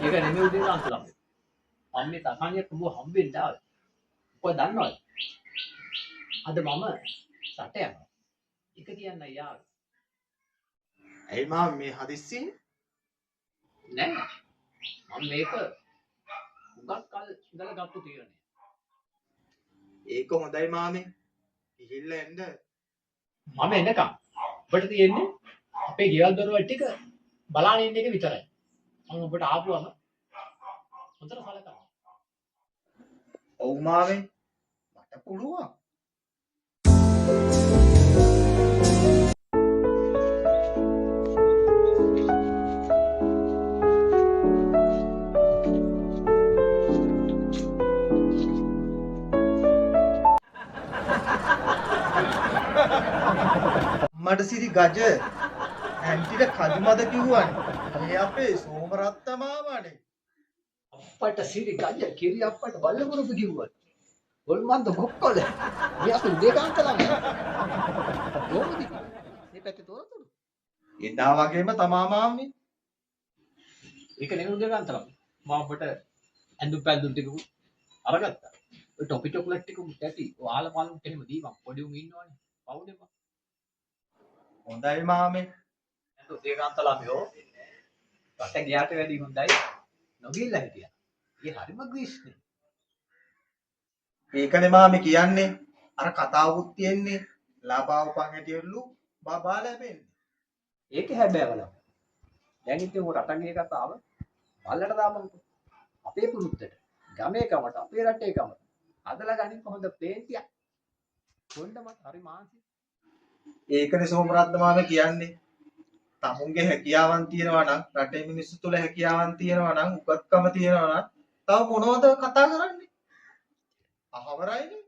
ඒක නෙමෙයි උදේ අන්තලම්. මම මේ තකණියක් උඹ හම්බෙන්න ආවේ. ඔය දන්නවද? අද මම රට යනවා. එක කියන්න යාවේ. ඇයි මාමේ මේ හදිස්සියෙන්? නෑ. මම මේක උගක් කල් ඉඳලා ගත්ත තීරණයක්. ඒක හොඳයි මාමේ. ගිහිල්ලා එන්න. මම එන්නකම්. ඔබට තියෙන්නේ අපේ ගෙවල් දොරවල් ටික බලාගෙන ඉන්න එක විතරයි. මම ඔබට ආපුවම හොඳට සලකනවා. ඔව් මාමේ. මට පුළුවන්. මඩ සිරි ගජ ඇන්ටිට කජුමද කිව්වනේ. ඒ අපේ සෝමරත්ත මාමානේ. අප්පට සිරි ගජ කිරි අප්පට බල්ලමුරුදු කිව්වා. ගොල්මන්ද කොක්කොල. මේ අපි උදේකාන්ත ළඟ. කොහොමද මේ පැත්තේ තොරතුරු? එදා වගේම තමා මාමේ. ඒක නෙමෙයි උදේකාන්ත ළඟ. මම ඔබට ඇඳුම් පැන්දුම් ටික අරගත්තා. ඔය ටොපි චොක්ලට් ටික ඇති. ඔයාලා පාලුම් එහෙම දීපන්. පොඩි උන් ඉන්නවනේ. පවුනේ බා. හොඳයි මාමේ. ඇඳ උදේකාන්ත ළමයෝ රට ගියාට වැඩි හොඳයි. නොගිල්ලා හිටියා. ඒ හරිම ග්‍රීස්නේ. ඒකනේ මාමේ කියන්නේ. අර කතාවුත් තියෙන්නේ. ලාභාවපන් හැටියලු බබා ලැබෙන්නේ. ඒක හැබැයි වල. දැන් ඉතින් උ රට ගිය කතාව බල්ලට දාපන්කෝ. අපේ පුරුද්දට. ගමේ කමට අපේ රටේ කමට. අදලා ගනින් කොහොඳ ප්ලේන්ටියක්. කොණ්ඩ මට හරි මාන්සි. ඒකනේ සෝමරත්න මාමේ කියන්නේ. තමුන්ගේ හැකියාවන් තියෙනවා නම් රටේ මිනිස්සු තුල හැකියාවන් තියෙනවා නම් උගත්කම තියෙනවා නම් තව මොනවද කතා කරන්නේ? අහවරයිනේ.